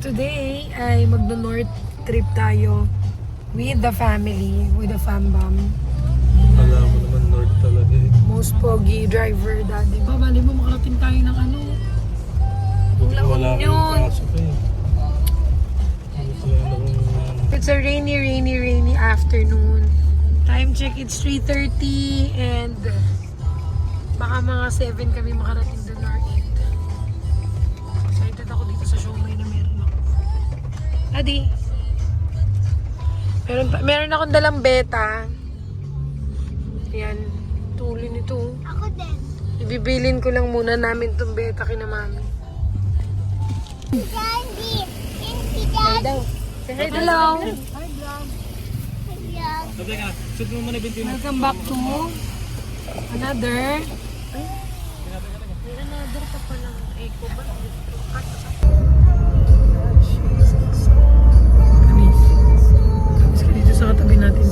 today ay magno-north trip tayo with the family, with the fam-bam. Kala mo naman north talaga eh. Most pogi driver, daddy. Babali mo, makarating tayo ng ano. Wala yun. kang pasok eh. It's a rainy afternoon. Time check, it's 3:30 and baka mga 7 kami makarating doon or 8. Excited ako dito sa siomay na meron ako. Adi, meron akong dalang beta. Ayan, tuloy nito. Ako din. Ibibilin ko lang muna namin itong beta kina mami. Daddy. Hindi daddy. Hello! Hello. Sabi ka, shoot mo muna 21. Welcome back to another. May another ka pa lang. Echo ba? Kamis. Kamis ka dito sa katabi natin.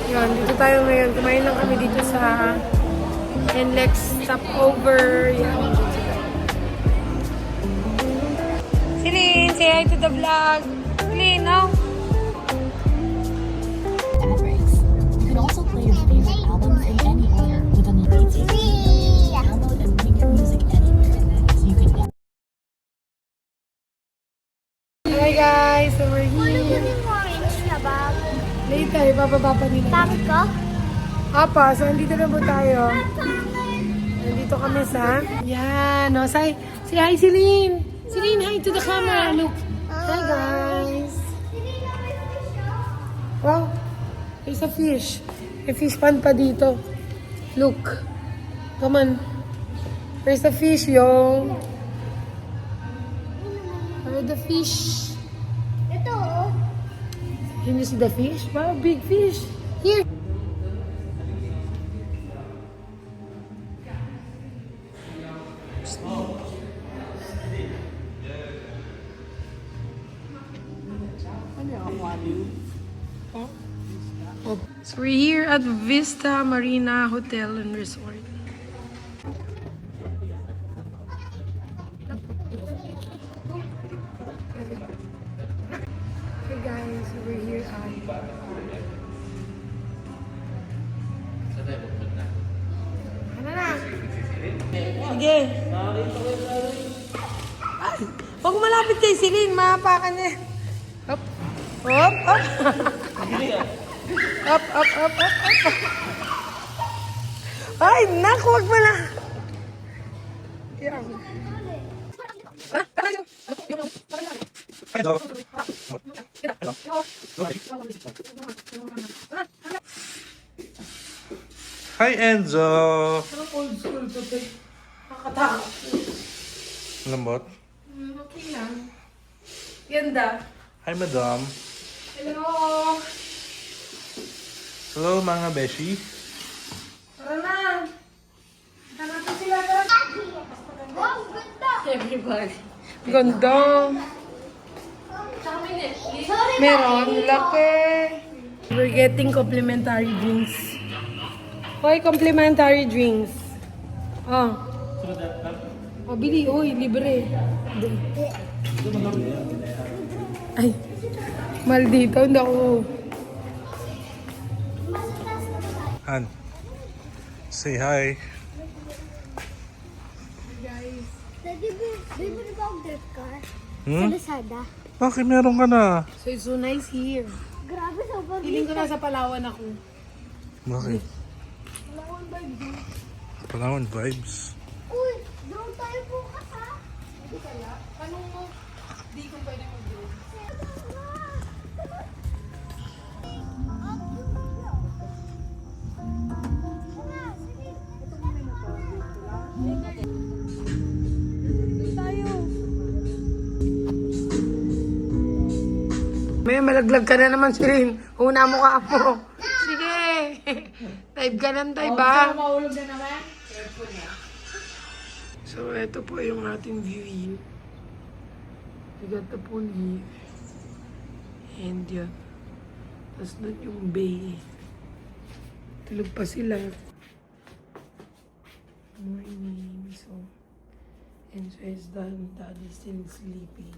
Yan, dito tayo ngayon. Kumain lang kami dito sa NLEX stopover. Yan. Celine, say hi to the vlog. Celine, no? Ad breaks. You can also play your favorite albums in any order with unlimited Three. download and bring your music anywhere. So you can Hi guys, so we're Ano here. kunin mo orange na bag? Later, ibababa pa nila. Bakit ko? Apa, so andito na po tayo. Nandito kami sa... Yan, no? Say hi, Celine! Celine, hi to the camera! Look! Hi, guys! Wow! There's a fish. May fish pond pa dito. Look! Come on! There's a fish, yo! Where the fish? Ito oh. Can you see the fish? Wow, big fish! Here! So we're here at Vista Marina Hotel and Resort. Hey guys, we're here at... Ano na? Sige. Ay, huwag malapit kay Celine, mahapakan niya. Hop. Hop, hop. Up, up, up, up, up. Ay, naku, wag mo na. Yan. Hi Enzo! Parang old school to, te. Nakakatakot. Lambot. Okay lang. Ganda. Hi madam. Hello. Hello mga beshi. Tara na. Hanapin sila. Tara. Oh, ganda. Everybody. Ganda. Sorry. Meron. Laki. We're getting complimentary drinks. Hoy, complimentary drinks. Oh. Oh, bili. Uy, libre. Ay. Mahal dito. Hindi ako. Han. Say hi. Guys. Daddy, bibili ba ang gift card? Sa Hmm? Lazada. Bakit meron ka na? So it's so nice here. Grabe sa pag Feeling ko nasa Palawan ako. Bakit? Palawan vibes. Palawan vibes. Uy, May malaglag ka na naman, Shirin. Una mo ka mo. Sige. Type ka ng type, ba? Maulog na naman. So, ito po yung ating viewing. We got the pool here. And yun. Tapos doon yung bay. Tulog pa sila. Morning. So, Enzo is done. Daddy's still sleeping.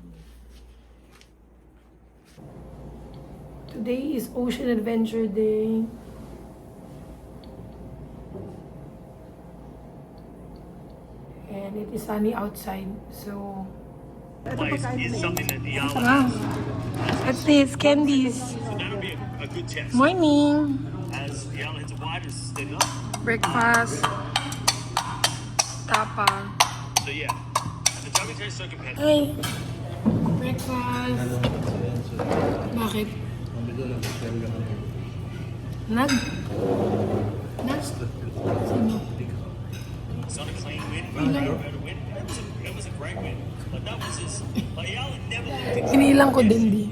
Today is Ocean Adventure Day. And it is sunny outside, so... Place is something that the Yala Wow. What's this? Candies. so that'll be a good test. Morning. As the Yala hits a wide and steady up. Breakfast. Tapa. So yeah, the Tubby Taste is so competitive. Hey. Breakfast. Bakit? Nag? Nag? Sino? It's not a clean win, but a better win. It was a great win. But that was his. Like Yala never looked Inilang ko din di.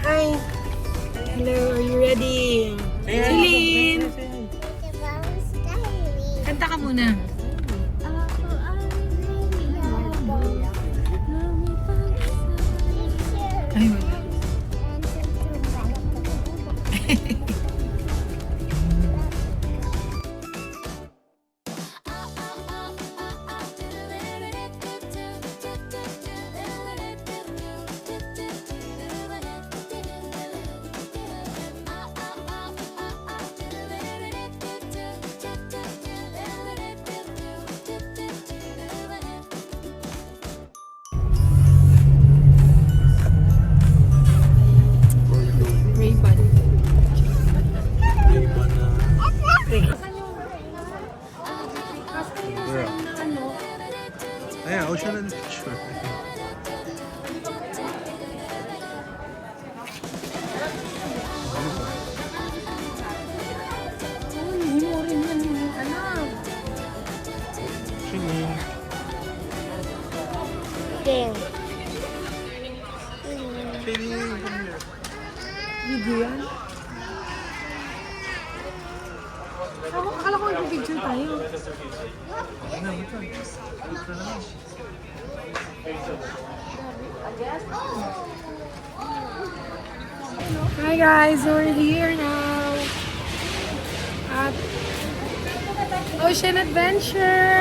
Hi. Hello, are you ready? Celine! Kanta ka muna. Ay, wala. Ray-Ban. Girl. Ayan, Ocean Adventure. Hindi mo rin yan yung anak. Shining. Shining, come here. Video yan? Akala ko yung picture tayo. Hi guys, we're here now at Ocean Adventure.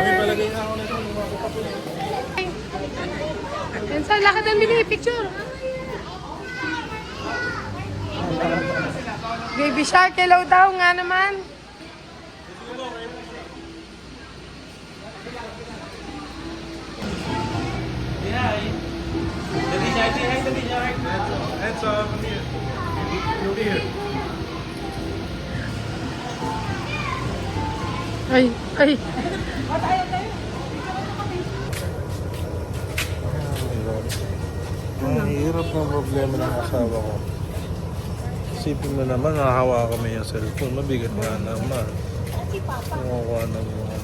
And sa lakad ng mini picture. Baby Shark, hello daw nga naman. Hands up, come here. Come here. Ay, ay. Oh my God. hirap ng problema ng asawa ko. Isipin mo naman, nakahawa kami yung cellphone. Mabigat nga naman. Kumakuha ng mga.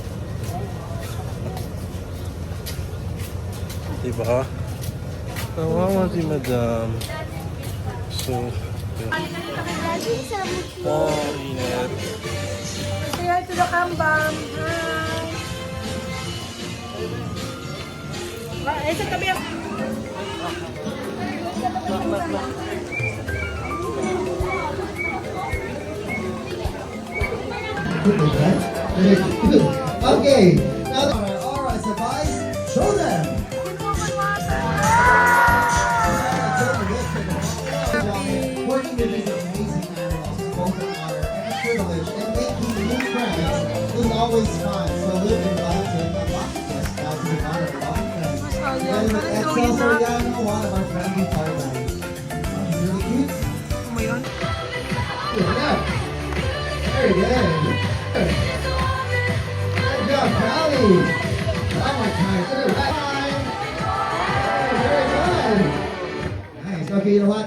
Diba? Kawawa si madam. So, yun. Init. Say hi to the kambam. Hi. Ay, sa tabi ako. Okay, now alright, so guys, show them. Working with these amazing animals, both an honor and a privilege, and making new friends is always fun. So live in life and a bucket list now to be honored a lot of friends. And Excel Soriano, one of our friendly partners. He's really cute. Oh my God. Yeah. Very good. Good job, Callie. One more time. To the right. Very good. Nice. Okay, you know what?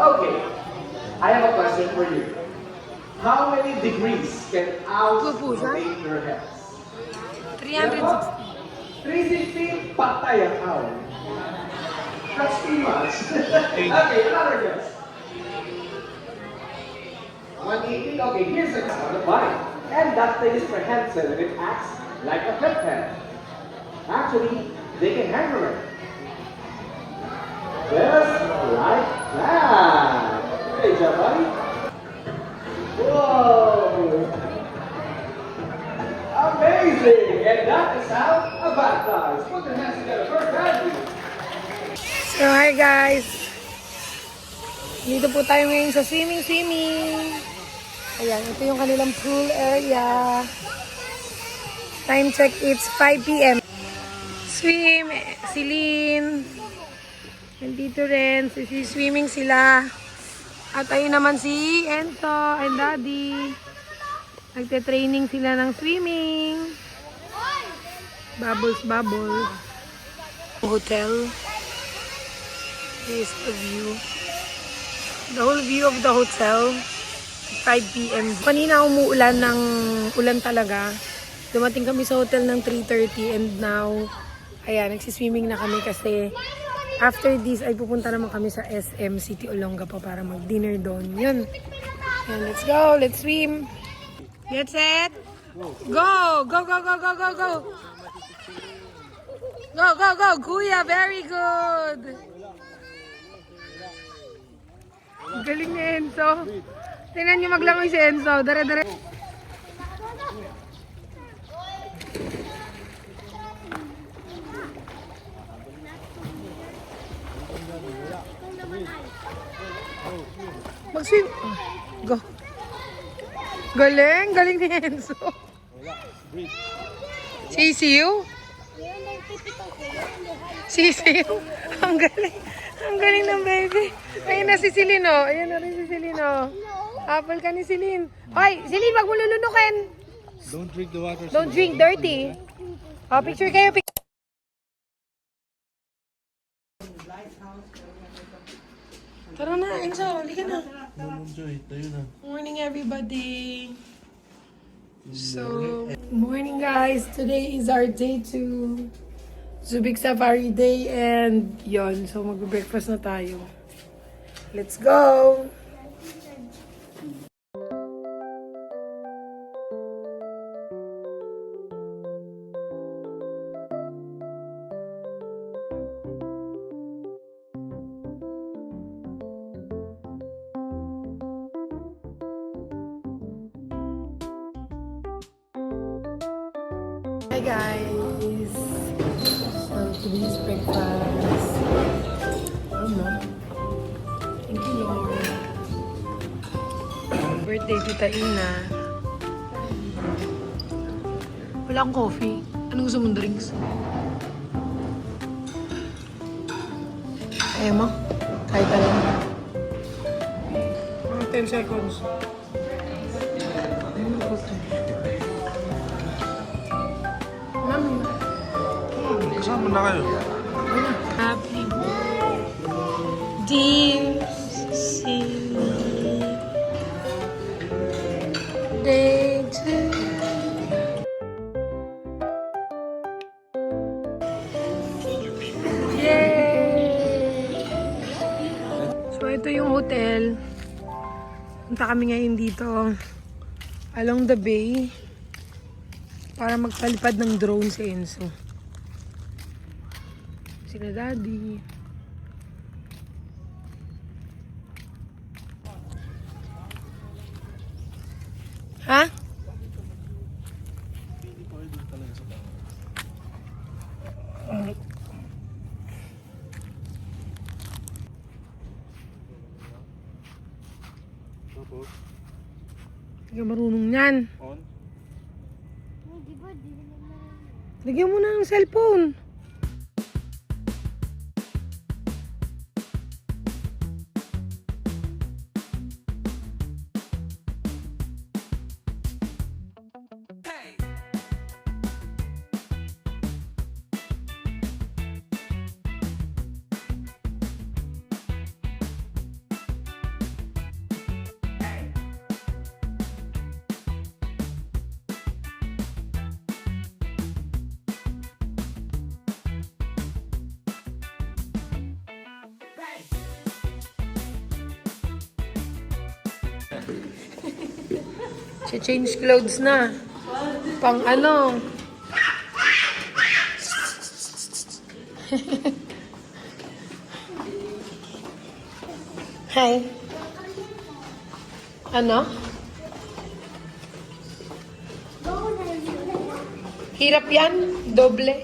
Okay, I have a question for you. How many degrees can owls Pupusa? rotate their heads? 360. 360, patay ang owl. That's too much. Okay, another guess. 180, okay, here's a on the body. And that thing is prehensile and it acts like a flip pen. Actually, they can handle it. Just like that. Hey, job, buddy. Whoa! Amazing! And that is how a bat flies. Put your hands together for Bradley. So, hi guys. Dito po tayo ngayon sa swimming. Ayan, ito yung kanilang pool area. Time check, it's 5 p.m. Swim, Celine. Nandito rin, swimming sila. At ayun naman si Enzo and Daddy. Nagte-training sila ng swimming. Bubbles. Hotel. Here's the view. The whole view of the hotel. 5 p.m. Kanina umuulan ng ulan talaga. Dumating kami sa hotel ng 3:30 and now, ayan, nagsiswimming na kami kasi after this ay pupunta naman kami sa SM City Olonga pa para mag-dinner doon. Yun. Ayan, let's go. Let's swim. Get set. Go! Go! Kuya, very good! Galing ni Enzo. Tingnan niyo maglangoy si Enzo. Dare-dare. Mag-swim. Go. Galing ni Enzo. Sisiu? Sisiu? Ang galing ng baby. Ayun na si Celine, oh. Ayun na rin si Celine, oh. Apple ka ni Celine. Hoy, Celine, wag mo lulunukin. Don't drink the water. Don't drink dirty. Oh, picture kayo. Tara na, Enzo. Halika na. Joy, tayo na. Morning, everybody. So, morning, guys. Today is our day 2. Zubik Safari Day and yon. So, mag-breakfast na tayo. Let's go! Hi guys! So today's breakfast. I don't know. birthday, Tita Ina. Wala akong coffee. Anong gusto mong drinks? Ayaw mo? Kahit alam. Mga 10 seconds. Mami. Kasama na kayo. Happy dear Cindy. Day to Yay! So ito yung hotel. Punta kami ngayon dito along the bay para magpalipad ng drone si Enzo. Sila Daddy. Ha? Tapos, Hindi ka marunong yan. on. Lagyan mo na ng cellphone. Change clothes na. Pang ano? Hi. Ano? Hirap yan? Doble.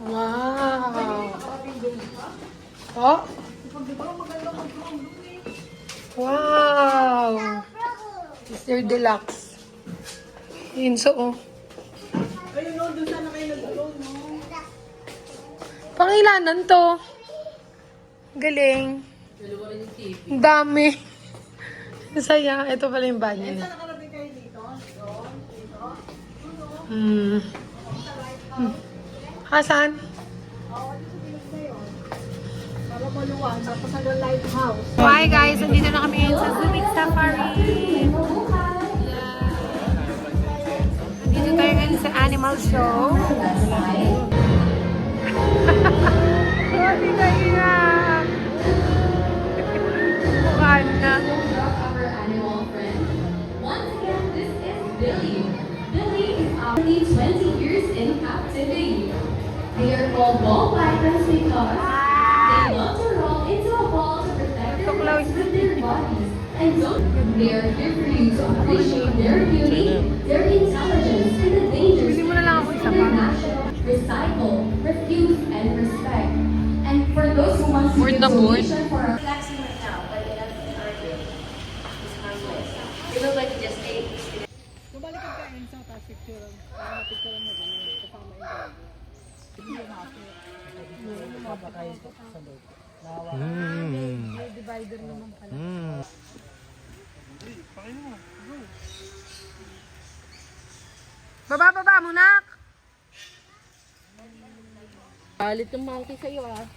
Wow. Oh. Wow. Mr. Deluxe. Yun so, oh. Pangilanan to. Galing. Ang dami. Masaya. Ito pala yung banyo niya. Hasan? Hi guys, nandito na kami ngayon sa Subic Safari. Nandito tayo ngayon sa animal show. Hindi na iyak. Mukhaan na. Our animal friend. Once again, this is Billy. Billy is already 20 years in captivity. They are called ball pythons because they love to roll into a ball to protect their legs with their bodies. And don't they are here for you to appreciate their beauty, their intelligence, and the dangers Bili mo na lang ako isa pa. international, recycle, refuse, and respect. And for those who want to Board give na board. donation for our Relaxing right now, but it doesn't hurt you. It's harmless. You look like you just ate. May divider naman pala. Baba mo, nak! Balit yung monkey sa'yo ah.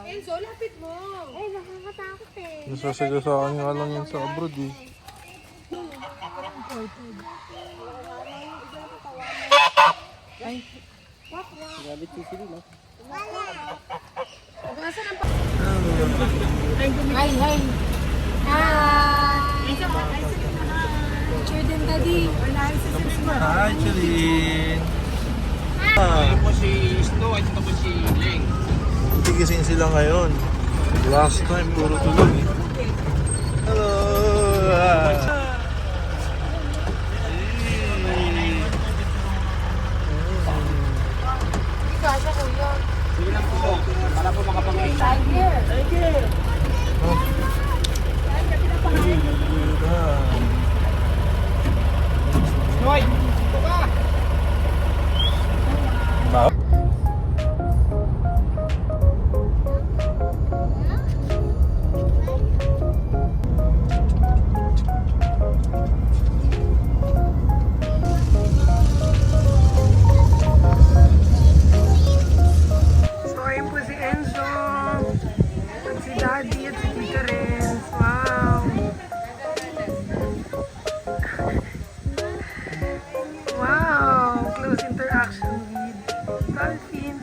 Enzo, lapit mo! Ay, nakakatakot eh. Nasasigasaan nga lang yan sa abroad eh. Hi, hi! Hi! Picture din, Daddy. Hi, Chalin! Ito po si Snow at ito po si Ling. Tigisin sila ngayon. Last time, puro tulog eh. Hello! Sige lang po, para po makapag-i. Tiger! Karens. Wow. Wow. Close interaction with dolphin.